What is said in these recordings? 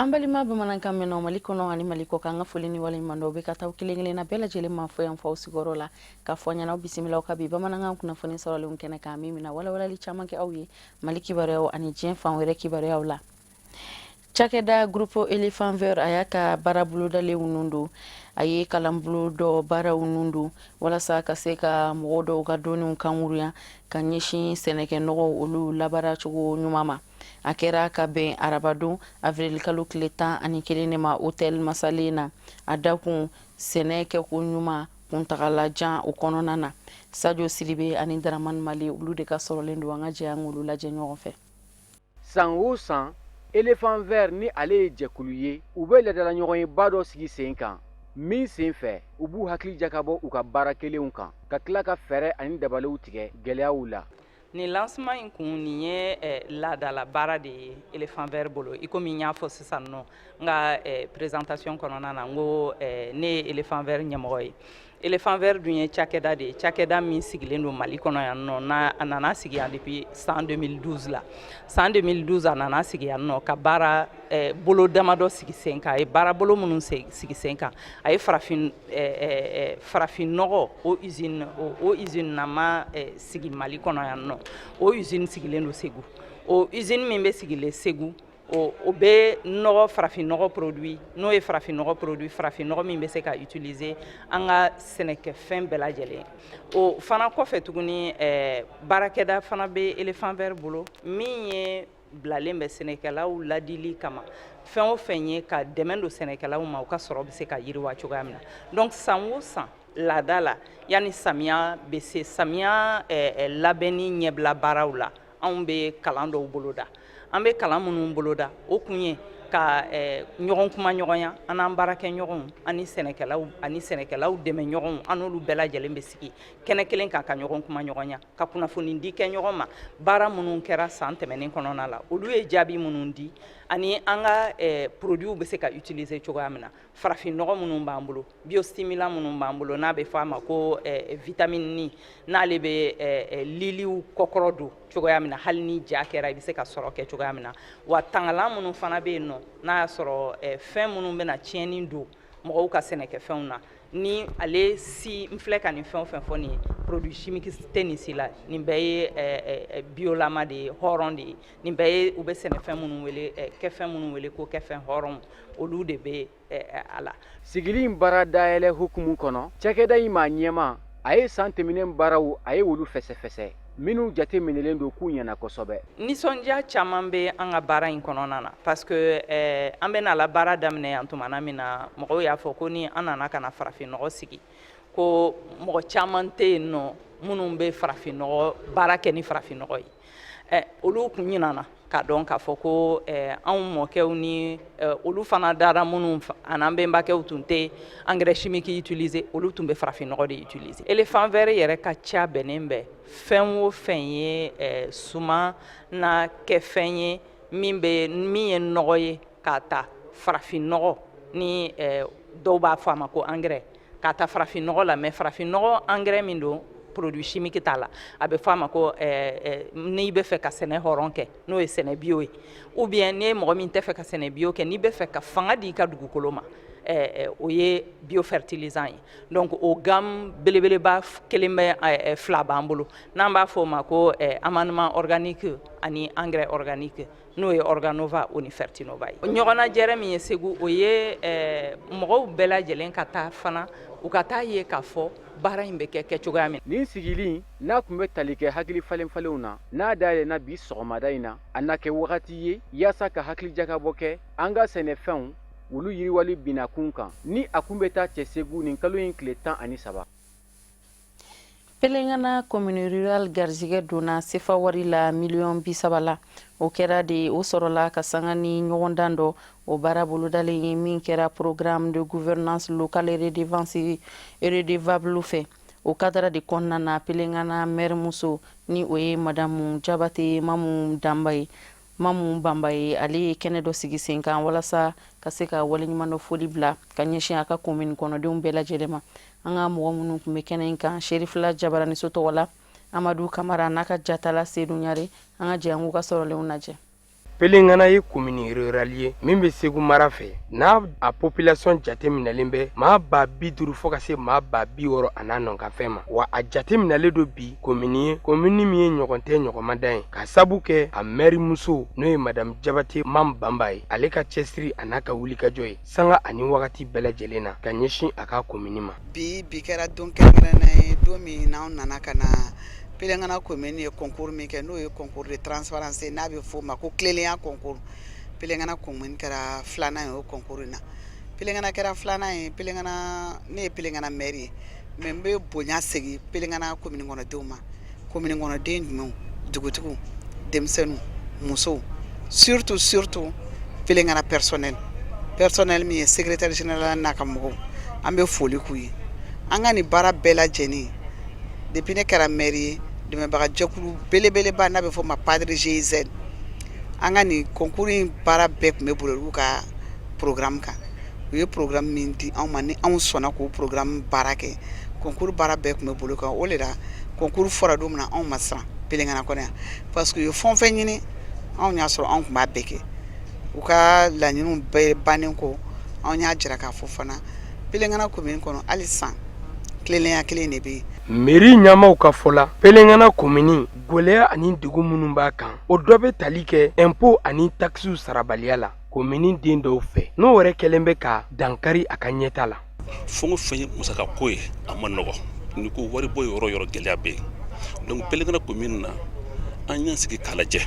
Ambalima bamanankan meno malikono ani maliko kanga folini wala mando be kata ukilengele na bela jele mafo ya mfao sigorola ka fonya na bisimila ka bi bamananga kuna foni sawale unkene ka mimi na wala li chamanke awye maliki bareo ani jen fan were ki bareo la Chakeda grupo Elephant Vert ayaka barabulu dale unundu aye kalambulu do bara unundu wala sa kaseka modo ga doni unkamuria kanyeshi seneke nogo olu labara chugo nyumama akera ka ben arabadu avril kalu kleta ani kelenema hotel masalena adakun seneke kunyuma kuntagala jan ukononana Sadio Silibe ani Daraman Mali olu de ka sorolendo anga je angulu la je ɲɔgɔn fɛ san Elephant Vert ni ale ye jɛkulu ye u bɛ ladala ɲɔgɔn ye ba dɔ sigi sen kan min sen fɛ u b'u hakili jakabɔ u ka baara kelenw kan ka tila ka fɛɛrɛ ani dabaliw tigɛ gɛlɛyaw la ni lancement in kun nin ye laadala baara de ye Elephant Vert bolo i komi n y'a fɔ sisan nɔ n ka présentation kɔnɔna na n ko ne ye Elephant Vert ɲɛmɔgɔ ye Elephant Vert dun ye cakɛda de ye cakɛda min sigilen don Mali kɔnɔ yan nɔ a nana sigi yan depuis san 2012 la san 2012 a nana sigi yan nɔ ka baara bolo damadɔ sigi sen kan a ye baara bolo minnu sigi sen kan a ye farafin nɔgɔ o usine nama sigi Mali kɔnɔ yan nɔ o usine sigilen don Segu o usine min bɛ sigilen Segu o bɛ nɔgɔ farafin nɔgɔ produit n'o ye farafin nɔgɔ produit farafin nɔgɔ min bɛ se ka utiliser an ka sɛnɛkɛfɛn bɛɛ lajɛlen o fana kɔfɛ tuguni baarakɛda fana bɛ Elephant Vert bolo min ye bilalen bɛ sɛnɛkɛlaw ladili kama fɛn o fɛn ye ka dɛmɛ don sɛnɛkɛlaw ma u ka sɔrɔ bɛ se ka yiriwa cogoya min na donc san o san laada la yanni samiya bɛ se samiya labɛnni ɲɛbila baaraw la anw bɛ kalan dɔw boloda an bɛ kalan minnu boloda o kun ye ka ɲɔgɔn kuma ɲɔgɔnya an n'an baarakɛ ɲɔgɔnw ani sɛnɛkɛlaw dɛmɛ ɲɔgɔnw an n'olu bɛɛ lajɛlen bɛ sigi kɛnɛ kelen kan ka ɲɔgɔn kuma ɲɔgɔnya ka kunnafoni di kɛ ɲɔgɔn ma baara minnu kɛra san tɛmɛnen kɔnɔna la olu ye jaabi minnu di ani an ka produits bɛ se ka utiliser cogoya min na farafin nɔgɔ minnu b'an bolo biostimulant minnu b'an bolo n'a bɛ fɔ a ma ko vitamine N n'ale bɛ liliw kɔkɔrɔ don cogoya min na hali ni ja kɛra i bɛ se ka sɔrɔ kɛ cogoya min na wa tangalan minnu fana bɛ yen nɔ n'a y'a sɔrɔ fɛn minnu bɛna tiɲɛni don mɔgɔw ka sɛnɛkɛfɛnw na ni ale si n filɛ ka nin fɛn o fɛn fɔ nin ye produit chimique tɛ nin si la nin bɛɛ ye biolama de ye hɔrɔn de ye nin bɛɛ ye u bɛ sɛnɛfɛn minnu wele kɛfɛn minnu wele ko kɛfɛn hɔrɔnw olu de bɛ a la sigili in baara dayɛlɛ hukumu kɔnɔ cakɛda in maa ɲɛma a ye san tɛmɛnen baaraw a ye olu fɛsɛfɛsɛ minnu jate minɛlen don k'u ɲɛna kosɛbɛ nisɔndiya caman bɛ an ka baara in kɔnɔna na parce que an bɛna la baara daminɛ yan tumana min na mɔgɔw y'a fɔ ko ni an nana ka na farafinnɔgɔ sigi ko mɔgɔ caman tɛ yen nɔ minnu bɛ farafinnɔgɔ baara kɛ ni farafinnɔgɔ ye olu kun ɲinana k'a dɔn k'a fɔ ko anw mɔkɛw ni olu fana dara minnu an'an bɛnbakɛw tun tɛ engrais chimique utiliser olu tun bɛ farafinnɔgɔ de utiliser Elephant Vert yɛrɛ ka ca bɛnnen bɛ fɛn o fɛn ye suman na kɛ fɛn ye min ye nɔgɔ ye k'a ta farafinnɔgɔ ni dɔw b'a fɔ a ma ko engrais k'a ta farafinnɔgɔ la mais farafinnɔgɔ engrais min don produit chimique t'a la a bɛ fɔ a ma ko n'i bɛ fɛ ka sɛnɛ hɔrɔn kɛ n'o ye sɛnɛ bio ye ou bien n'i ye mɔgɔ min tɛ fɛ ka sɛnɛ bio kɛ n'i bɛ fɛ ka fanga di i ka dugukolo ma o ye biofertilisant ye donc o gamme belebeleba kelen bɛ fila b'an bolo n'an b'a fɔ o ma ko amendement organique ani engrais organique n'o ye Organova o ni Fertinova ye ɲɔgɔnnajɛrɛ min ye Segu o ye mɔgɔw bɛɛ lajɛlen ka taa fana u ka taa ye k'a fɔ baara in bɛ kɛ cogoya min nin sigili n'a kun bɛ tali kɛ hakili falenfalenw na n'a dayɛlɛnna bi sɔgɔmada in na a na kɛ wagati ye yaasa ka hakili jakabɔ kɛ an ka sɛnɛfɛnw olu yiriwali binakun kan ni a kun bɛ taa cɛ Segu nin kalo in tile 13 Pelengana commune rural garzigɛ donna sefa wari la $30 la o kɛra de o sɔrɔla ka sanga ni ɲɔgɔndan dɔ o baara bolodalen ye min kɛra programme de gouvernance locale redevable fɛ o kadara de kɔnɔna na Pelengana maire muso ni o ye madamu Jabate Mamu Bamba ye ale ye kɛnɛ dɔ sigi sen kan walasa ka se ka waleɲuman dɔ foli bila ka ɲɛsin a ka commune kɔnɔdenw bɛɛ lajɛlen ma an ka mɔgɔ minnu tun bɛ kɛnɛ in kan Sherifila Jabarani so tɔgɔ la Amadu Kamara n'a ka jatala Seydou Ɲare an ka jɛ an k'u ka sɔrɔlenw lajɛ Pelengana ye commune rurale ye min bɛ Segu mara fɛ n'a a population jateminɛlen bɛ maa 50 fo ka se maa 60 a n'a nɔnkafɛn ma wa a jateminɛlen do bi commune ye commune min ye ɲɔgɔn tɛ ɲɔgɔnma da ye ka sabu kɛ a maire muso n'o ye madame Jabate Mam Bamba ye ale ka cɛsiri a n'a ka wulikajɔ ye sanga ani wagati bɛɛ lajɛlen na ka ɲɛsin a ka commune ma. Bi kɛra don kɛrɛnkɛrɛnnen ye don min n'anw nana ka na Pelengana commune ye concours min kɛ n'o ye concours de transparence n'a bɛ f'o ma ko tilennenya concours. Pelengana commune kɛra filanan ye o concours in na. Pelengana kɛra filanan ye ne ye Pelengana maire ye mais n bɛ bonya segin Pelengana commune kɔnɔdenw ma. Commune kɔnɔden jumɛnw dugutigiw denmisɛnninw musow surtout Pelengana personnel min ye secrétaire général n'a ka mɔgɔw an bɛ foli k'u ye. An ka nin baara bɛɛ lajɛlen depuis ne kɛra maire ye dɛmɛbaga jɛkulu belebeleba n'a bɛ fɔ o ma Padre GIZ an ka nin concours in baara bɛɛ tun bɛ bolo olu ka programme kan u ye programme min di anw ma ni anw sɔnna k'o programme baara kɛ concours baara bɛɛ tun bɛ bolo kan o de la concours fɔra don min na anw ma siran Pelengana kɔnɔ yan parce que u ye fɛn o fɛn ɲini anw y'a sɔrɔ anw tun b'a bɛɛ kɛ u ka laɲiniw bɛɛ bannen kɔ anw y'a jira k'a fɔ fana Pelengana commune kɔnɔ hali san tilennenya kelen de bɛ yen. Mairie ɲɛmaaw ka fɔ la Pelengana commune gɛlɛya ani degun minnu b'a kan o dɔ bɛ tali kɛ impôt ani taxes sarabaliya la commune den dɔw fɛ n'o yɛrɛ kɛlen bɛ ka dankari a ka ɲɛta la. Fɛn o fɛn ye musaka ko ye a ma nɔgɔ ni ko wari bɔ yɔrɔ yɔrɔ gɛlɛya bɛ yen donc Pelengana commune na an y'an sigi k'a lajɛ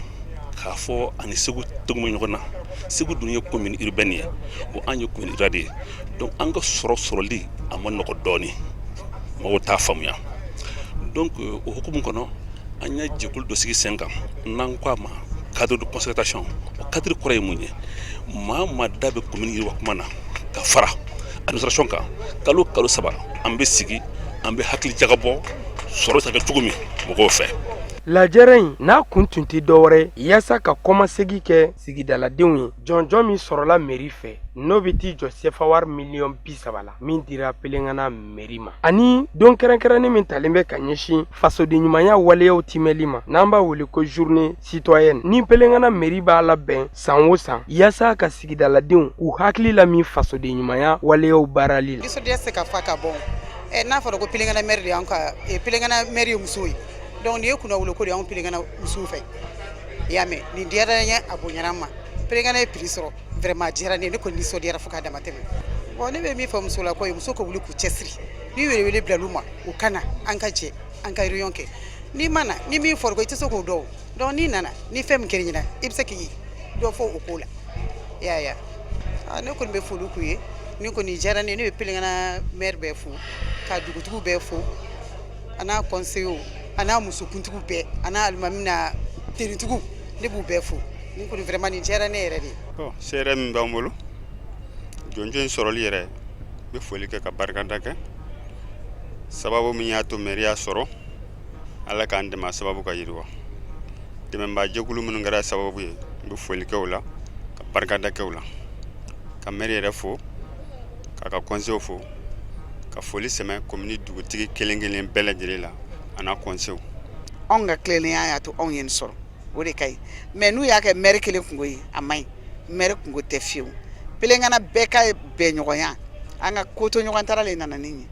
k'a fɔ ani Segu tɛguma ɲɔgɔn na Segu dun ye commune urbaine ye wa an ye commune rurale ye donc an ka sɔrɔli a ma nɔgɔ dɔɔni mɔgɔw t'a faamuya donc o hukumu kɔnɔ an y'a jɛkulu dɔ sigi sen kan n'an ko a ma cadre de concertation o cadre kɔrɔ ye mun ye maa da bɛ commune yiriwa kuma na ka fara administration kan kalo 3 an bɛ sigi an bɛ hakili jagabɔ sɔrɔ ta kɛ cogo min mɔgɔw fɛ. Lajɛrɛ in n'a kun tun tɛ dɔwɛrɛ yaasa ka kɔmasegi kɛ sigidaladenw ye jɔnjɔn min sɔrɔla mairie fɛ n'o bɛ t'i jɔ CFA wari miliyɔn 30 la min dira Pelengana mairie ma ani don kɛrɛnkɛrɛnnen min talen bɛ ka ɲɛsin fasodenɲumanya waleyaw timɛli ma n'an b'a wele ko journée citoyenne ni Pelengana mairie b'a labɛn san o san yaasa ka sigidaladenw k'u hakili la min fasodenɲumanya waleyaw baarali la. Nisɔndiya se ka fa ka bɔ n'a fɔra ko Pelengana maire de y'an ka Pelengana maire ye muso ye donc nin ye kunna wolo ko de y'anw Pelengana musow fɛ i y'a mɛn nin diyara n ye a bonyana n ma Pelengana ye prix sɔrɔ vraiment a diyara ne ye ne kɔni nisɔndiyara fo k'a dama tɛmɛ bon ne bɛ min fɔ musolakaw ye muso ka wuli k'u cɛsiri ni wele bila olu ma u ka na an ka jɛ an ka réunion kɛ n'i ma na ni min fɔra ko i tɛ se k'o dɔn donc n'i nana ni fɛn min kɛra ɲɛna i bɛ se k'i dɔ fɔ o ko la i y'a ye ne kɔni bɛ foli k'u ye ni kɔni diyara ne ye ne bɛ Pelengana maire bɛɛ fo ka dugutigiw bɛɛ fo a n'a conseillers a n'a musokuntigiw bɛɛ a n'a alimamina teritigiw ne b'u bɛɛ fo ni kɔni vraiment nin diyara ne yɛrɛ de ye. Seere min b'an bolo jɔnjɔn in sɔrɔli yɛrɛ n bɛ foli kɛ ka barikada kɛ sababu min y'a to maire y'a sɔrɔ Ala k'an dɛmɛ a sababu ka yiriwa dɛmɛbaa jɛkulu minnu kɛra sababu ye n bɛ foli kɛ o la ka barikada kɛ o la ka maire yɛrɛ fo k'a ka conseillers fo ka foli sɛmɛ commune dugutigi kelen kelen bɛɛ lajɛlen la a n'a conseillers. Anw ka tilennenya y'a to anw ye nin sɔrɔ o de ka ɲi mais n'u y'a kɛ maire kelen kungo ye a man ɲi maire kungo tɛ fiyewu Pelengana bɛɛ ka bɛn ɲɔgɔnya an ka ko to ɲɔgɔn taara le nana nin ye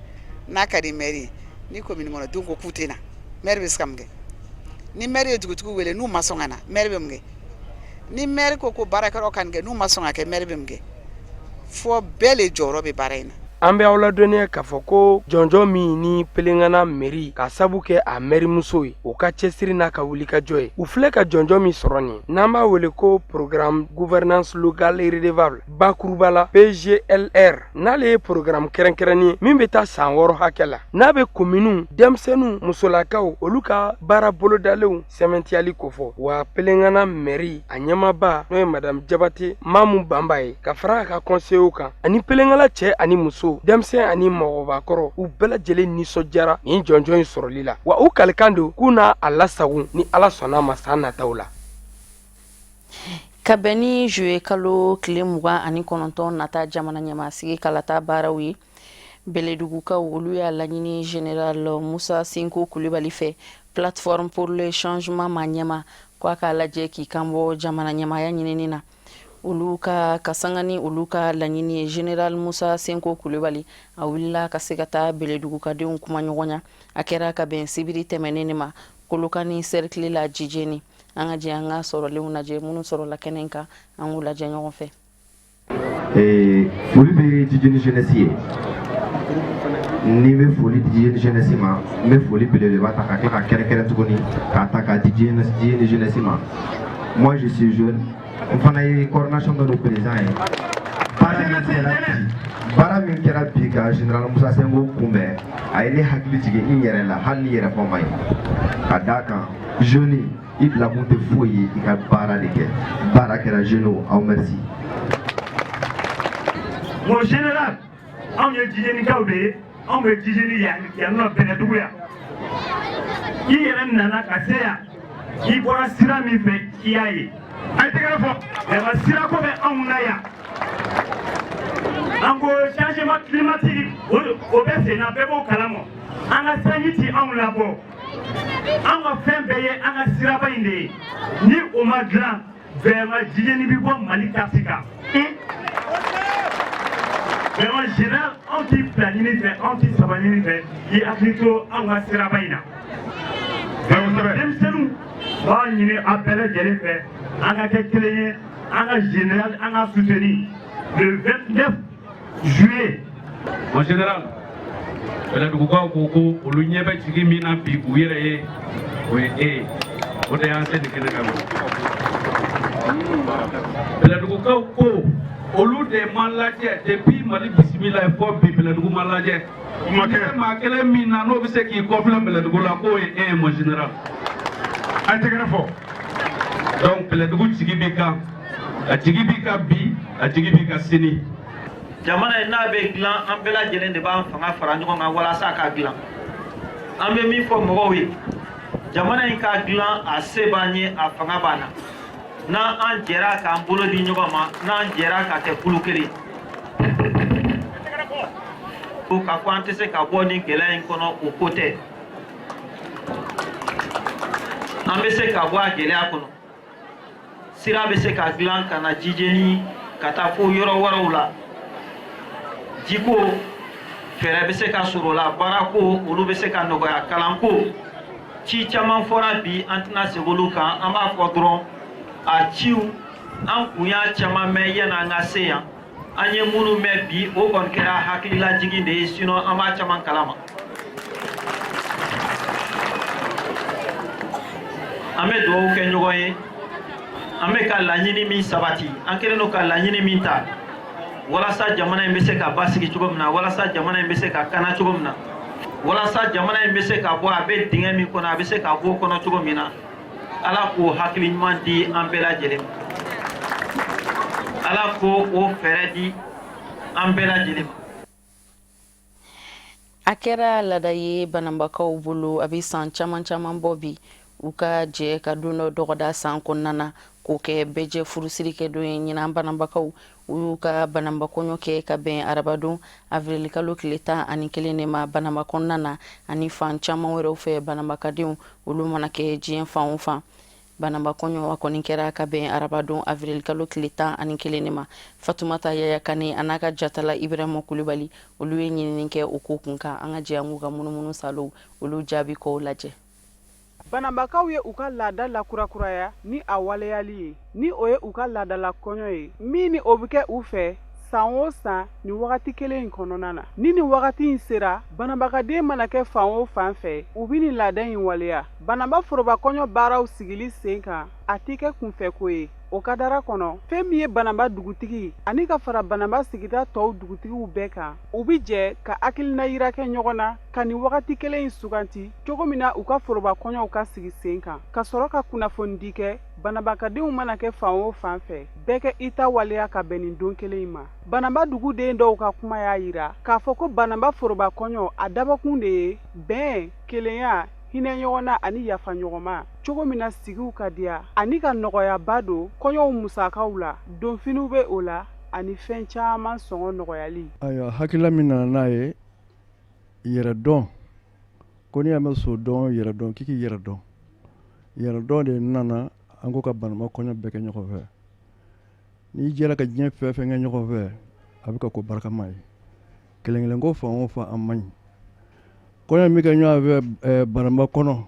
n'a ka di maire ye ni commune kɔnɔ denw ko k'u tɛ na maire bɛ se ka mun kɛ ni maire ye dugutigiw wele n'u ma sɔn ka na maire bɛ mun kɛ ni maire ko ko baarakɛlaw ka nin kɛ n'u ma sɔn ka kɛ maire bɛ mun kɛ fɔ bɛɛ le jɔyɔrɔ bɛ baara in na. An bɛ aw ladɔnniya k'a fɔ ko jɔnjɔn min ni Pelengana mairie ka sabu kɛ a maire muso ye o ka cɛsiri n'a ka wulikajɔ ye u filɛ ka jɔnjɔn min sɔrɔ nin n'an b'a wele ko programme gouvernance locale et redevable bakuruba la PGLR n'ale ye programme kɛrɛnkɛrɛnnen ye min bɛ taa san 6 hakɛ la n'a bɛ kominiw denmisɛnninw musolakaw olu ka baara bolodalenw sɛmɛntiyali ko fɔ wa Pelengana mairie a ɲɛmaaba n'o ye madame Jabate Mamu Bamba ye ka fara a ka conseillers kan ani Pelengana cɛ ani muso denmisɛn ani mɔgɔbakɔrɔ u bɛɛ lajɛlen nisɔndiyara nin jɔnjɔn in sɔrɔli la wa u kalikan don k'u n'a a lasago ni Ala sɔnna ma san nataw la. Ka bɛn ni juillet kalo tile 29 nata jamana ɲɛmaasigi kalata baaraw ye Bɛlɛdugukaw olu y'a laɲini général Musa Sinko Kulibali fɛ plateforme pour le changement ma ɲɛma k'a k'a lajɛ k'i kan bɔ jamana ɲɛmaya ɲinini na olu ka kasangani olu ka laɲini ye General Musa Senko Kulibali a wulila ka se ka taa Beledugu ka denw kuma ɲɔgɔn ya a kɛra ka bɛn sibiri tɛmɛnen ma Kolokani cercle la Jijeni an ka jɛ an ka sɔrɔlenw lajɛ minnu sɔrɔla kɛnɛ kan an k'u lajɛ ɲɔgɔn fɛ. Foli bɛ Jijeni jeunesse ye ni bɛ foli di Jijeni jeunesse ma n bɛ foli belebeleba ta ka tila ka kɛrɛnkɛrɛn tuguni k'a ta ka di Jijeni jeunesse ma. Moi je suis jeune n fana ye coordination dɔ de président ye baara min kɛra bi ka General Musa Senko kunbɛn a ye ne hakili jigin n yɛrɛ la hali ni yɛrɛ fɔ ma ye ka d'a kan jeune i bilakun tɛ foyi ye i ka baara de kɛ baara kɛra jeune aw merci. Mon général anw ye Jijenikaw de ye anw bɛ Jijeni yan nɔ Bɛlɛdugu yan i yɛrɛ nana ka se yan i bɔra sira min fɛ i y'a ye a ye tɛgɛrɛ fɔ nka sirako bɛ anw na yan an ko changement climatique o bɛ sen na bɛɛ b'o kalama an ka sanji ti anw labɔ an ka fɛn bɛɛ ye an ka siraba in de ye ni o ma dilan vraiment Jijeni bi bɔ Mali taxi kan. Vraiment général anw ti fila ɲini fɛ anw ti saba ɲini fɛ i hakili to anw ka siraba in na. Denmisɛnninw b'a ɲini a bɛɛ lajɛlen fɛ an ka kɛ kelen ye an ka général an ka soutenir le 29 juillet. Mon général Bɛlɛdugukaw ko ko olu ɲɛ bɛ jigi min na bi u yɛrɛ ye o ye e ye o de y'an se nin kɛnɛ kan. Bɛlɛdugukaw ko olu de ma lajɛ depuis Mali bisimila fɔ bi Bɛlɛdugu ma lajɛ maa kelen min na n'o bɛ se k'i kɔfilɛ Bɛlɛdugu la k'o ye e ye mon général. A tɛgɛrɛ fɔ. Donc Bɛlɛdugu jigi b'i kan a jigi b'i kan bi a jigi b'i kan sini. Jamana in n'a bɛ dilan an bɛɛ lajɛlen de b'an fanga fara ɲɔgɔn kan walasa a ka dilan an bɛ min fɔ mɔgɔw ye jamana in ka dilan a se b'an ye a fanga b'an na n'an jɛra k'an bolo di ɲɔgɔn ma n'an jɛra ka kɛ kulu kelen k'a fɔ an tɛ se ka bɔ nin gɛlɛya in kɔnɔ o ko tɛ an bɛ se ka bɔ a gɛlɛya kɔnɔ sira bɛ se ka dilan ka na Jijeni ka taa fo yɔrɔ wɛrɛw la jiko fɛɛrɛ bɛ se ka sɔrɔ o la baara ko olu bɛ se ka nɔgɔya kalan ko ci caman fɔra bi an tɛna segin olu kan an b'a fɔ dɔrɔn a ciw an kun y'a caman mɛn yanni an ka se yan an ye minnu mɛn bi o kɔni kɛra hakililajigin de ye sinon an b'a caman kalama an bɛ dugawu kɛ ɲɔgɔn ye an bɛ ka laɲini min sabati an kɛlen don ka laɲini min ta walasa jamana in bɛ se ka basigi cogo min na walasa jamana in bɛ se ka kana cogo min na walasa jamana in bɛ se ka bɔ a bɛ dingɛ min kɔnɔ a bɛ se ka bɔ o kɔnɔ cogo min na Ala k'o hakili ɲuman di an bɛɛ lajɛlen ma Ala k'o fɛɛrɛ di an bɛɛ lajɛlen ma. A kɛra laada ye banabakaw bolo a bɛ san caman caman bɔ bi u ka jɛ ka don dɔ dɔgɔda san kɔnɔna na k'o kɛ bɛɛ jɛ furusiri kɛ don ye ɲinan banabakaw u y'u ka banabakɔɲɔ kɛ ka bɛn arabadon avril kalo tile 11 de ma banaba kɔnɔna na ani fan caman wɛrɛw fɛ banabakadenw olu mana kɛ diɲɛ fan o fan banabakɔɲɔ a kɔni kɛra ka bɛn arabadon avril kalo tile 11 de ma Fatumata Yaya Kane a n'a ka jatala Ibrahima Kulibali olu ye ɲinini kɛ o ko kun kan an ka jɛ an k'u ka munumunu salo olu jaabi k'o lajɛ. Banabakaw ye u ka laada lakurakuraya ni a waleyali ye ni o ye u ka laada la kɔɲɔ ye min ni o bɛ kɛ u fɛ san o san ni wagati kelen in kɔnɔna na ni nin wagati in sera banabakaden mana kɛ fan o fan fɛ u bɛ nin laada in waleya banaba foroba kɔɲɔ baaraw sigili sen kan a tɛ kɛ kunfɛko ye o kadara kɔnɔ fɛn min ye banaba dugutigi ani ka fara banaba sigida tɔw dugutigiw bɛɛ kan u bi jɛ ka hakilina yira kɛ ɲɔgɔn na ka nin wagati kelen in suganti cogo min na u ka foroba kɔɲɔw ka sigi sen kan ka sɔrɔ ka kunnafoni di kɛ banabakadenw mana kɛ fan o fan fɛ bɛɛ kɛ i ta waleya ka bɛn nin don kelen in ma banaba duguden dɔw ka kuma y'a yira k'a fɔ ko banaba foroba kɔɲɔ a dabɔkun de ye bɛn kelenya hinɛ ɲɔgɔn na ani yafa ɲɔgɔnma cogo min na sigiw ka diya ani ka nɔgɔyaba don kɔɲɔw musakaw la donfiniw bɛ o la ani fɛn caman sɔngɔ nɔgɔyali. Ayiwa hakilila min nana n'a ye yɛrɛ dɔn ko ni y'a mɛn so dɔn yɛrɛ dɔn k'i k'i yɛrɛ dɔn yɛrɛ dɔn de nana an ko ka banama kɔɲɔ bɛɛ kɛ ɲɔgɔn fɛ n'i jɛra ka diɲɛ fɛn fɛn kɛ ɲɔgɔn fɛ a bɛ ka ko barikama ye kelen kelen ko fan o fan an man ɲi kɔɲɔ min kɛ ɲɔgɔn fɛ banama kɔnɔ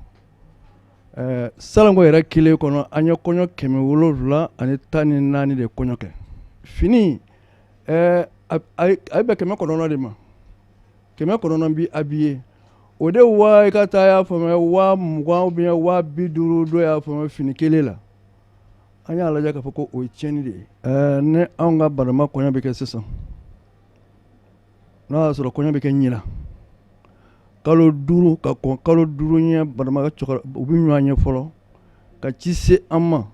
salanko yɛrɛ kelen kɔnɔ an ye kɔɲɔ 714 de kɔɲɔ kɛ fini a bɛ 900 de ma 900 bi habillé o de wa i ka taa y'a faamuya 20,000 ou bien 50,000 dɔ y'a faamuya fini kelen la an y'a lajɛ k'a fɔ ko o ye tiɲɛni de ye ne anw ka banama kɔɲɔ bɛ kɛ sisan n'a y'a sɔrɔ kɔɲɔ bɛ kɛ ɲina kalo 5 ka kɔn kalo 5 ɲɛ banama u bɛ ɲɔgɔn ye fɔlɔ ka ci se an ma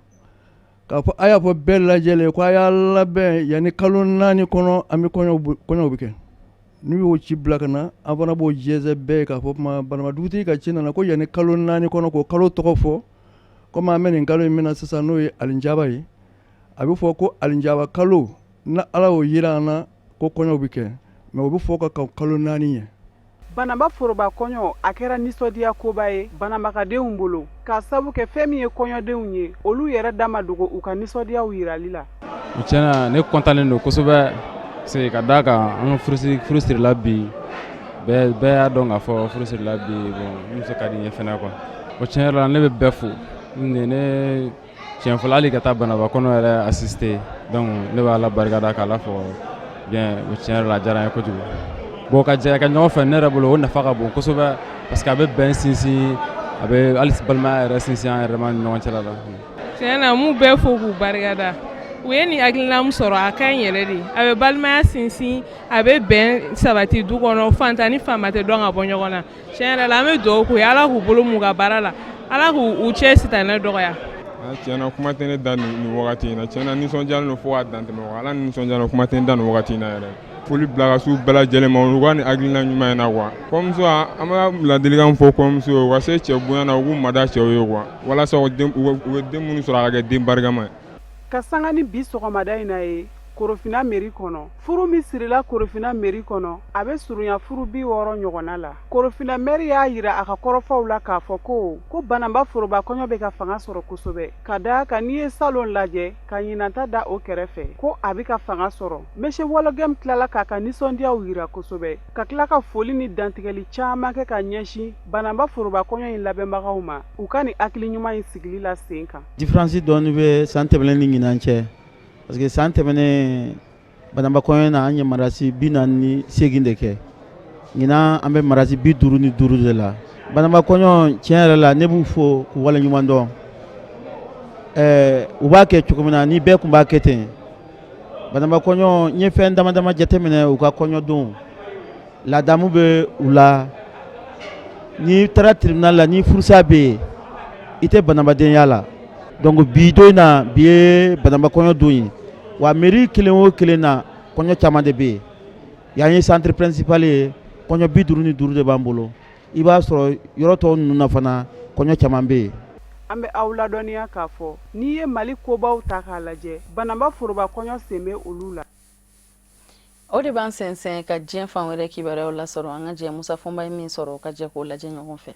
k'a fɔ a y'a fɔ bɛɛ lajɛlen ko a y'a labɛn yanni kalo 4 kɔnɔ an bɛ kɔɲɔw bɛ kɛ n'u y'o ci bila ka na an fana b'o jɛsɛ bɛɛ ye k'a fɔ banama dugutigi ka ci nana ko yanni kalo 4 kɔnɔ k'o kalo tɔgɔ fɔ komi an bɛ nin kalo in min na sisan n'o ye alinjaba ye a bɛ fɔ ko alinjaba kalo na ala y'o yira an na ko kɔɲɔw bɛ kɛ mɛ o bɛ fɔ ka kalo 4 ye banaba foroba kɔɲɔ a kɛra nisɔndiya koba ye banabagadenw bolo k'a sabu kɛ fɛn min ye kɔɲɔdenw ye olu yɛrɛ dama dogo u ka nisɔndiyaw yirali la o tiɲɛna ne kɔntannen don kosɛbɛ c'est ka d'a kan an ka furu sirila bi bɛɛ y'a dɔn k'a fɔ furu sirila bi bon muso ka di n ye fɛnɛ quoi o tiɲɛ yɛrɛ la ne bɛ bɛɛ fo ne tiɲɛ fɔlɔ hali ka taa banaba kɔnɔ yɛrɛ assister donc ne b'a la barikada k'a la fɔ bien o tiɲɛ yɛrɛ la a diyara n ye kojugu bon ka jɛ ka ɲɔgɔn fɛ ne yɛrɛ bolo o nafa ka bon kosɛbɛ parce que a bɛ bɛn sinsin a bɛ hali balimaya yɛrɛ sinsin an yɛrɛ ma ni ɲɔgɔn cɛla la tiɲɛna m'u bɛɛ fo k'u barikada u ye nin hakilina min sɔrɔ a ka ɲi yɛrɛ de a bɛ balimaya sinsin a bɛ bɛn sabati du kɔnɔ fantan ni faama tɛ dɔn ka bɔ ɲɔgɔn na tiɲɛ yɛrɛ la an bɛ dugawu k'u ye ala k'u bolo mun ka baara la ala k'u cɛ sitanɛ dɔgɔya tiɲɛna kuma tɛ ne da nin wagati in na tiɲɛna nisɔndiyalen don fo k'a dan tɛmɛ ala ni nisɔndiyalen kuma tɛ ne da nin wagati in na yɛrɛ foli bila ka s'u bɛɛ lajɛlen ma u ka nin hakilina ɲuman in na quoi kɔɲɔmuso an bɛ ladilikan fɔ kɔɲɔmuso ye u ka se cɛ bonya na u k'u mada cɛw ye quoi walasa u bɛ den minnu sɔrɔ a ka kɛ den barikama ye ka sanga ni bi sɔgɔmada in na ye Korofina mairie kɔnɔ furu min sirila Korofina mairie kɔnɔ a bɛ surunya furu 60 ɲɔgɔnna la Korofina mairie y'a yira a ka kɔrɔfɔw la k'a fɔ ko banaba foroba kɔɲɔ bɛ ka fanga sɔrɔ kosɛbɛ ka da ka n'i ye salon lajɛ ka ɲinanta da o kɛrɛfɛ ko a bɛ ka fanga sɔrɔ Monsieur Wologem tilala k'a ka nisɔndiyaw yira kosɛbɛ ka tila ka foli ni dantigɛli caman kɛ ka ɲɛsin banaba foroba kɔɲɔ in labɛnbagaw ma u ka nin hakili ɲuman in sigili la sen kan différence dɔɔni bɛ san tɛmɛnen ni ɲinan cɛ parce que san tɛmɛnen banaba kɔɲɔ na an ye marasi 48 de kɛ ɲinan an bɛ marasi 55 de la banaba kɔɲɔ tiɲɛ yɛrɛ la ne b'u fo k'u waleɲuman dɔn u b'a kɛ cogo min na ni bɛɛ tun b'a kɛ ten banaba kɔɲɔ n ye fɛn dama dama jateminɛ u ka kɔɲɔ don ladamu bɛ u la n'i taara tribunal la ni furusa bɛ yen i tɛ banabadenya la donc bi don in na bi ye banaba kɔɲɔ don ye wa mairie kelen o kelen na kɔɲɔ caman de bɛ yen yan ye centre principal ye kɔɲɔ 55 de b'an bolo i b'a sɔrɔ yɔrɔ tɔw ninnu na fana kɔɲɔ caman bɛ yen an bɛ aw ladɔnniya k'a fɔ n'i ye Mali kobaw ta k'a lajɛ banaba foroba kɔɲɔ sen bɛ olu la o de b'an sɛnsɛn ka diɲɛ fan wɛrɛ kibaruyaw lasɔrɔ an ka jɛ Musa Fɔnba ye min sɔrɔ ka jɛ k'o lajɛ ɲɔgɔn fɛ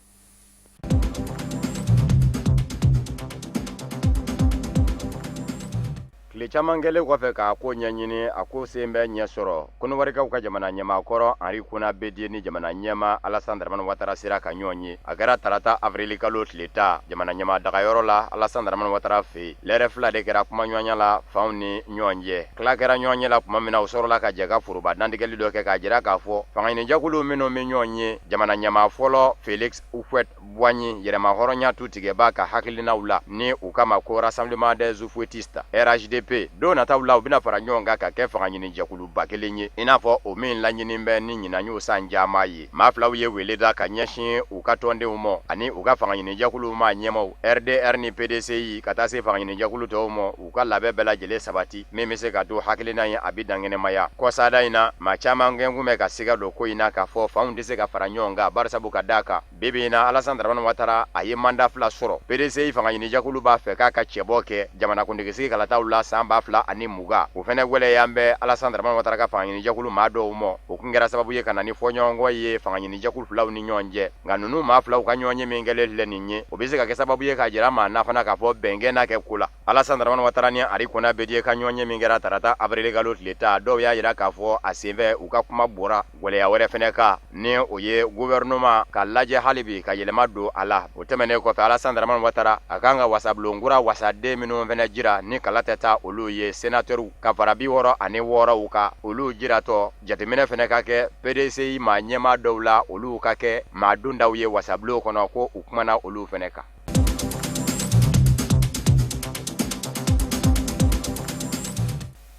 tile caman kɛlen kɔfɛ k'a ko ɲɛɲini a ko sen bɛ ɲɛ sɔrɔ Kɔnɔwarikaw ka jamana ɲɛmaakɔrɔ Henri Konan Bédié ni jamana ɲɛma Alassane Dramane Ouattara sera ka ɲɔgɔn ye a kɛra tarata avril kalo tile 10 jamana ɲɛma dagayɔrɔ la Alassane Dramane Ouattara fɛ lɛrɛ fila de kɛra kuma ɲɔgɔnya la fanw ni ɲɔgɔn cɛ tila kɛra ɲɔgɔn ye la tuma min na u sɔrɔla ka jɛ ka foroba dantigɛli dɔ kɛ k'a jira k'a fɔ fangaɲinijɛkulu minnu bɛ ɲɔgɔn ye jamana ɲɛma fɔlɔ Félix Houphouët-Boigny yɛrɛma hɔrɔnya tu tigɛba ka hakilinaw la ni u kama ko Rassemblement des Oufouettistes RHDP don nataw la u bɛna fara ɲɔgɔn kan ka kɛ fangaɲinijɛkuluba kelen ye i n'a fɔ o min laɲini bɛ ni ɲinan y'o san caman ye maa filaw ye wele da ka ɲɛsin u ka tɔndenw ma ani u ka fangaɲinijɛkulu ma ɲɛmaw RDR ni PDCI ka taa se fangaɲinijɛkulu tɔw ma u ka labɛn bɛɛ lajɛlen sabati min bɛ se ka to hakilina ye a bɛ dankɛnɛmaya kɔsada in na maa caman kɛn kun bɛ ka siga don ko in na k'a fɔ fanw tɛ se ka fara ɲɔgɔn kan barisabu ka d'a kan bibi na Alassane Dramane Ouattara a ye mandat fila sɔrɔ PDC fanga ɲini jakulu b'a fɛ k'a ka cɛbɔ kɛ jamana kuntigisigi kalataw la san 2020 o fɛnɛ gwɛlɛya bɛ Alassane Dramane Ouattara ka fanga ɲini jakulu maa dɔw mɔ o kun kɛra sababu ye ka na ni fɔɲɔgɔnkɔ ye fanga ɲini jakulu filaw ni ɲɔgɔn cɛ nka ninnu maa filaw ka ɲɔgɔn ye min kɛlen filɛ nin ye o bɛ se ka kɛ sababu ye ka jira maa na fana k'a fɔ bɛnkɛ n'a kɛ ko la Alassane Dramane Ouattara ni Ari Kona Bédié ka ɲɔgɔn ye min kɛra tarata avril kalo tile ta dɔw y'a jira k'a fɔ a senfɛ u ka kuma bɔra gwɛlɛya wɛrɛ fɛnɛ kan ni o ye gouvernement ka lajɛ hali bi ka yɛlɛma don a la o tɛmɛnen kɔfɛ Alassane Dramane Ouattara a kan ka wasabulon-kura wasaden minnu fɛnɛ jira ni kala tɛ taa olu ye sénateur ka fara 66 kan olu jiratɔ jateminɛ fɛnɛ ka kɛ PDC maa ɲɛma dɔw la olu ka kɛ maa dondaw ye wasabulon kɔnɔ ko u kumana olu fɛnɛ kan.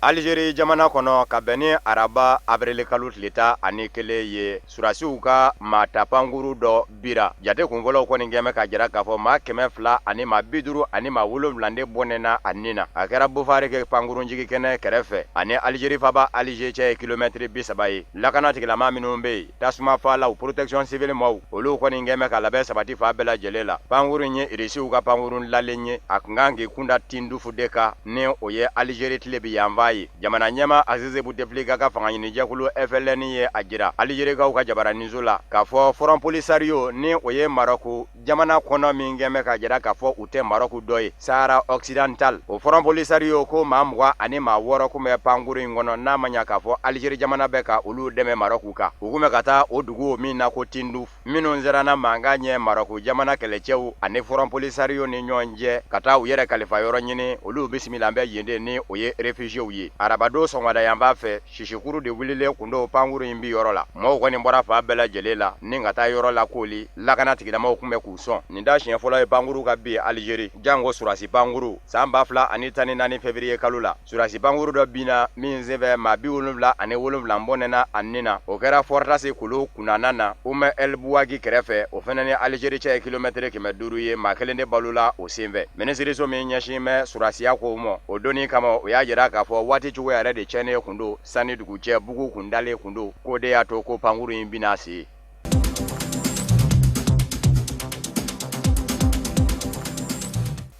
Algérie jamana kɔnɔ ka bɛn ni araba avril kalo tile 11 ye surasiw ka maa tapanguru dɔ bira jate kunfɔlɔw kɔni kɛmɛ ka jira k'a fɔ maa 200 ani maa 50 ani maa 70 de bɔnɛna a nin na a kɛra Bofare kɛ pangurunjigi kɛnɛ kɛrɛfɛ ani Algérie faba Alger cɛ ye kilomɛtiri 30 ye lakana tigilama minnu bɛ yen tasuma falaw protection civile mɔɔw olu kɔni kɛmɛ ka labɛn sabati fa bɛɛ lajɛlen la pangurun ye irisiw ka pangurun lalen ye a kun kan k'i kunda Tindouf de kan ni o ye Algérie tile bi yanfan ye jamana ɲɛma Azizi Bouteflika ka fanga ɲini jɛkulu FLN ye a jira Algériekaw ka jabaraniso la k'a fɔ Front Polisario ni o ye Maroc jamana kɔnɔ min kɛmɛ ka jira k'a fɔ u tɛ Maroc dɔ ye Sahara Occidental o Front Polisario ko maa 20 ani maa 6 kun bɛ pankuru in kɔnɔ n'a ma ɲa k'a fɔ Algérie jamana bɛ ka olu dɛmɛ Maroc kan u kun bɛ ka taa o dugu min na ko Tindouf minnu siranna mankan ɲɛ Maroc jamana kɛlɛcɛw ani Front Polisario ni ɲɔgɔn cɛ ka taa u yɛrɛ kalifa yɔrɔ ɲini olu bisimila bɛ yen de ni o ye réfugiés ye arabado sɔgɔmada yan b'a fɛ sisikuru de wililen kun do pankuru in bi yɔrɔ la mɔgɔw kɔni bɔra fa bɛɛ lajɛlen la ni ka taa yɔrɔ la koli lakana tigilamaw kun bɛ k'u sɔn nin da siɲɛ fɔlɔ ye pankuru ka bi Algérie jango surasi pankuru san 2014 février kalo la surasi pankuru dɔ bina min senfɛ maa 77 bɔnɛna a nin na o kɛra Fortasse kulu kunnana na Oumé El Bouagui kɛrɛfɛ o fɛnɛ ni Algérie cɛ ye kilomɛtiri 500 ye maa 1 de balola o senfɛ minisiriso min ɲɛsin bɛ surasiya kow mɔ o donni kama o y'a jira k'a fɔ waati cogo yɛrɛ de cɛnnen kun do sani dugu cɛ bugu kun dalen kun do ko de y'a to ko pankuru in bina se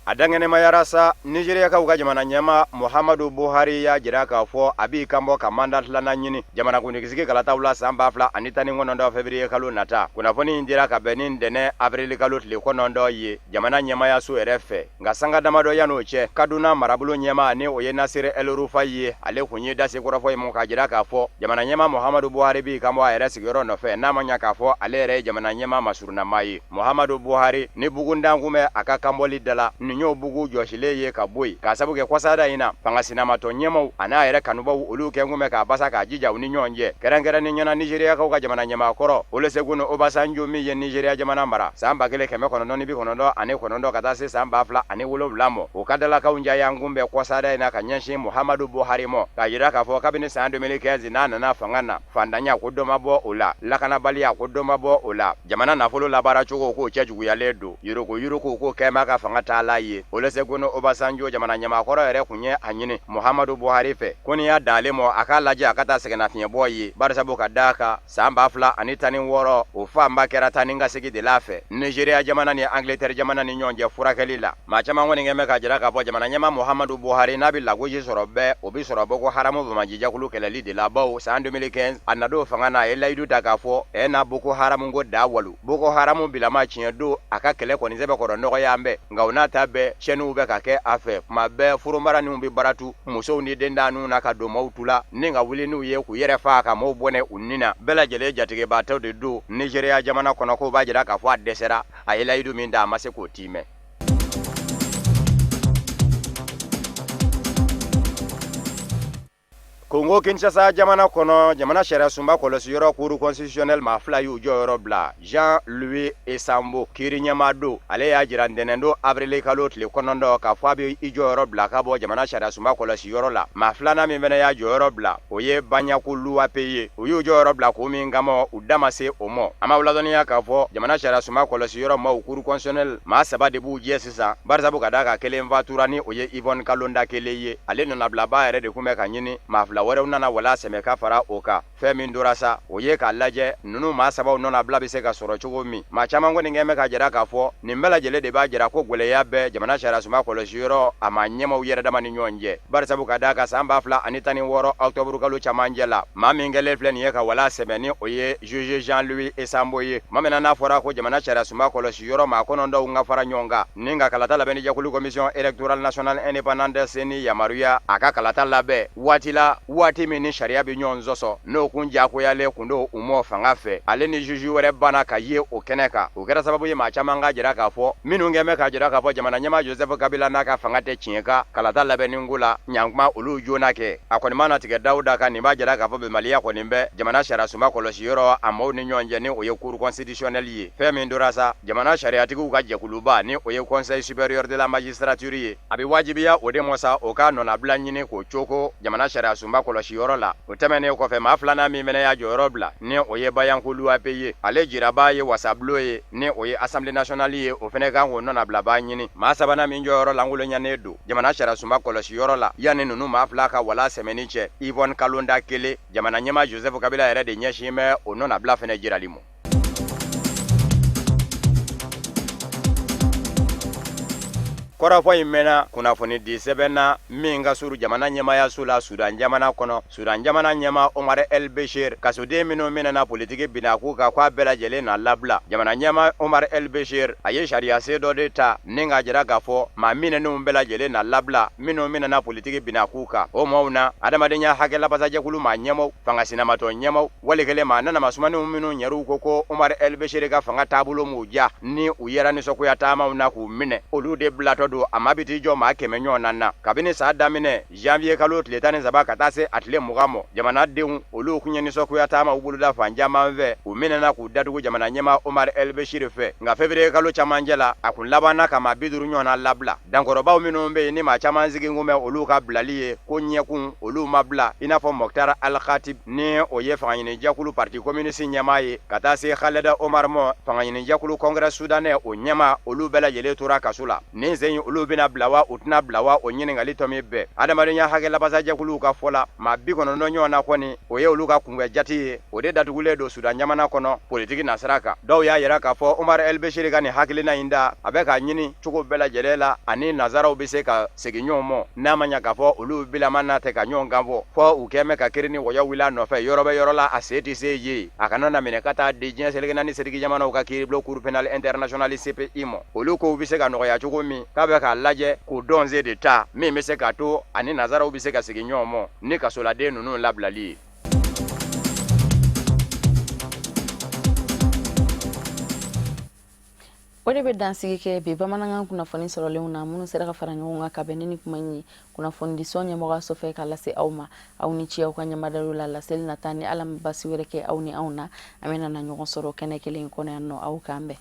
a dangɛnɛmayara sa Nigériyakaw ka jamana ɲɛma Muhammadu Buhari y'a jira k'a fɔ a b'i kanbɔ ka mandat 2nan ɲini jamana kuntigisigi kalataw la san 2019 février kalo nata kunnafoni in dira ka bɛn ni ntɛnɛ avril kalo tile 9 ye jamana ɲɛmayaso yɛrɛ fɛ nka sanga damadɔ yan'o cɛ Kaduna marabolo ɲɛma ni o ye Nasir El Rufai ye ale kun ye dasekɔrɔfɔ ye mun k'a jira k'a fɔ jamana ɲɛma Muhammadu Buhari b'i kanbɔ a yɛrɛ sigiyɔrɔ nɔfɛ n'a ma ɲa k'a fɔ ale yɛrɛ ye jamana ɲɛma masurunama ye Muhammadu Buhari ni bugundan kun bɛ a ka kanbɔli da la y'o bugu jɔsilen ye ka bɔ yen k'a sabu kɛ kɔsada in na fanga sinamatɔ ɲɛmaw a n'a yɛrɛ kanubaw olu kɛ kun bɛ k'a basa k'a jija u ni ɲɔgɔn cɛ kɛrɛnkɛrɛnnen ɲɛna Nigériyakaw ka jamana ɲɛmaakɔrɔ Olusegun Obasanjo min ye Nigériya jamana mara san 1999 ka taa se san 2007 mɔ o ka dalakaw jayan kun bɛ kɔsada in na ka ɲɛsin Muhammadu Buhari mɔ k'a jira k'a fɔ kabini san 2015 n'a nana fanga na fandanya ko dɔ ma bɔ o la lakanabaliya ko dɔ ma bɔ o la jamana nafolo labaara cogo k'o cɛ juguyalen don yuruku ko kɛma ka fanga t'a la ye Olusegun Obasanjo jamana ɲɛmaakɔrɔ yɛrɛ kun ye a ɲini Muhammadu Buhari fɛ ko ni y'a dalen mɔ a k'a lajɛ a ka taa sɛgɛnnafiɲɛbɔ ye barisabu ka d'a kan san 2016 o fanba kɛra taa ni ka segi de la fɛ Nigériya jamana ni Angleterre jamana ni ɲɔgɔn cɛ furakɛli la maa caman kɔni kɛn bɛ ka jira k'a fɔ jamana ɲɛma Muhammadu Buhari n'a bɛ lagosi sɔrɔ bɛɛ o bɛ sɔrɔ Boko Haram bamajijakulu kɛlɛli de la bawo san 2015 a nadon fanga na a ye layidu ta k'a fɔ na Boko Haram ko da walu Boko Haram bilama tiɲɛ don a ka kɛlɛ kɔni sɛbɛkɔrɔ nɔgɔya bɛɛ nka o n'a ta bɛɛ cɛnniw bɛ ka kɛ a fɛ kuma bɛɛ furumaraninw bɛ baratu musow ni dendaninw na ka don maaw tu la ni ka wuli n'u ye k'u yɛrɛ fa ka maaw bɔnɛ u nin na bɛɛ lajɛlen jatigibaatɔw de don Nigériya jamana kɔnɔ k'o b'a jira k'a fɔ a dɛsɛra a ye layidu min da a ma se k'o tiimɛ Congo Kinshasa jamana kɔnɔ jamana sariya sunba kɔlɔsiyɔrɔ cour constitutionnel maa 2 y'u jɔyɔrɔ bila Jean-Louis Esambo kiiri ɲɛmaa don ale y'a jira ntɛnɛn avril kalo tile 9 k'a fɔ a bɛ i jɔyɔrɔ bila ka bɔ jamana sariya sunba kɔlɔsiyɔrɔ la maa 2nan min fɛnɛ y'a jɔyɔrɔ bila o ye Banyaku Luwape ye u y'u jɔyɔrɔ bila ko min kama u da ma se o mɔ an b'a ladɔnniya k'a fɔ jamana sariya sunba kɔlɔsiyɔrɔ maaw cour constitutionnel maa 3 de b'u jɛ sisan barisabu ka d'a kan kelen fatura ni o ye Yvonne Kalonda kelen ye ale nana bila ba yɛrɛ de kun bɛ ka ɲini maa 2 wɛrɛw nana wala sɛmɛ ka fara o kan fɛn min dora sa o ye k'a lajɛ nunu maa sabaw nɔnabila bɛ se ka sɔrɔ cogo min maa caman kɔni kɛn bɛ ka jira k'a fɔ nin bɛɛ lajɛlen de b'a jira ko gwɛlɛya bɛ jamana sariyasuma kɔlɔsiyɔrɔ a ma ɲɛmaw yɛrɛ dama ni ɲɔgɔn cɛ barisabu ka daa ka san 2016 octobre kalo camancɛ la maa min kɛlen filɛ nin ye ka wala sɛbɛn ni o ye juge Jean-Louis Esambo ye maa min n'a fɔra ko jamana sariyasuma kɔlɔsiyɔrɔ maa kɔnɔntɔnw ka fara ɲɔgɔn kan ni ka kalata labɛn ni jɛkulu commission électorale nationale indépendante ni yamaruya a ka kalata labɛn waati la waati min ni sariya bɛ ɲɔgɔn sɔsɔ n'o kun jagoyalen kun do u mɔ fanga fɛ ale ni juge wɛrɛ banna ka ye o kɛnɛ kan o kɛra sababu ye maa caman ka jira k'a fɔ minnu kɛn bɛ ka jira k'a fɔ jamana ɲɛmaa Joseph Kabila n'a ka fanga tɛ tiɲɛ kan kalata labɛnni ko la ɲankuma olu joona kɛ a kɔni ma na tigɛ Dawuda kan nin b'a jira k'a fɔ bɛnbaliya kɔni bɛ jamana sariyasuma kɔlɔsiyɔrɔ a maaw ni ɲɔgɔn cɛ ni o ye cour constitutionnelle ye fɛn min dora sa jamana sariyatigiw ka jɛkuluba ni o ye conseil supérieur de la magistrature ye a bɛ wajibiya o de mɔ sa o ka nɔnabila ɲini k'o cogo jamana sariyasuma kɔlɔsiyɔrɔ la o tɛmɛnen kɔfɛ maa filanan min fɛnɛ y'a jɔyɔrɔ bila ni o ye Bayankulu AP ye ale jiraba ye wasabulo ye ni o ye assemblée nationale ye o fɛnɛ kan k'o nɔnabilaba ɲini maa sabanan min jɔyɔrɔ lankolon ɲanen don jamana sariyasuma kɔlɔsiyɔrɔ la yanni ninnu maa fila ka wala sɛmɛni cɛ Yvonne Kalonda Kele jamana ɲɛmaa Joseph Kabila yɛrɛ de ɲɛsin bɛ o nɔnabila fɛnɛ jirali mɔ kɔrɔfɔ in mɛnna kunnafoni di sɛbɛn na min ka suru jamana ɲɛmaayaso la Sudan jamana kɔnɔ Sudan jamana ɲɛmaa Omar El Bashir kasoden minnu minɛna politiki binaku kan k'a bɛɛ lajɛlen na labila jamana ɲɛmaa Omar El Bashir a ye sariya sen dɔ de ta ni ka jira k'a fɔ maa minɛnenw bɛɛ lajɛlen na labila minnu minɛna politiki binaku kan o maaw na adamadenya hakɛ labasajɛkulu maa ɲɛmaw fanga sinamatɔ ɲɛmaw walikelen maa nanamasumaninw minnu ɲɛruw ko Omar El Bashir ka fanga taabolo m'u ja ni u yɛra nisɔngoya taamaw na k'u minɛ olu de bilatɔ don a ma bi t'i jɔ maa 100 ɲɔgɔn na kabini saa daminɛ janvier kalo tile 13 ka taa se a tile 20 mɔ jamanadenw olu kun ye nisɔngoya taamaw boloda fan caman fɛ u minɛna k'u datugu jamana ɲɛmaa Omar El Bashir fɛ nka février kalo camancɛ la a kun labanna ka maa 50 ɲɔgɔn labila dankɔrɔbaw minnu bɛ yen ni maa caman sigi kun bɛ olu ka bilali ye ko ɲɛkun olu ma bila i n'a fɔ Mokhtar Al Khatib ni o ye fangaɲinijɛkulu parti communiste ɲɛmaa ye ka taa se Khaleda Omar mɔ fangaɲinijɛkulu congrès soudanais o ɲɛmaa olu bɛɛ lajɛlen tora kaso la ni zen olu bɛna bila wa u tɛna bila wa o ɲininkali tɔmi bɛɛ adamadenya hakɛ labasajɛkuluw ka fɔ la maa 90 ɲɔgɔn na kɔni o ye olu ka kunbɛ jati ye o de datugulen don Sudan jamana kɔnɔ politiki nasira kan dɔw y'a yira k'a fɔ Omar El Bashir ka nin hakilina in da a bɛ ka ɲini cogo bɛɛ lajɛlen la ani nazaraw bɛ se ka segin ɲɔgɔn mɔ n'a ma ɲa k'a fɔ olu bilama na tɛ ka ɲɔgɔn kan fɔ fɔ u kɛn bɛ ka kiri ni wɔyɔ wili a nɔfɛ yɔrɔ bɛ yɔrɔ la a se tɛ se ye a kana na minɛ ka taa di diɲɛ seleke naani serigi jamanaw ka kiiribulon cour pénal international CPI mɔ olu kow bɛ se ka nɔgɔya cogo min k'a bɛ k'a lajɛ k'o dɔnze de ta min bɛ se k'a to ani nazaraw bɛ se ka segin ɲɔgɔn mɔ ni kasoladen ninnu labilali ye o de bɛ dansigi kɛ bi bamanankan kunnafoni sɔrɔlenw na minnu sera ka fara ɲɔgɔn kan ka bɛn ni kuma in ye kunnafoni disɔn ɲɛmɔgɔso fɛ ka lase aw ma aw ni ci aw ka ɲamadalo la laseli nata ni ala basi wɛrɛ kɛ aw ni anw na an bɛna na ɲɔgɔn sɔrɔ kɛnɛ kelen kɔnɔ yan nɔ aw k'an bɛn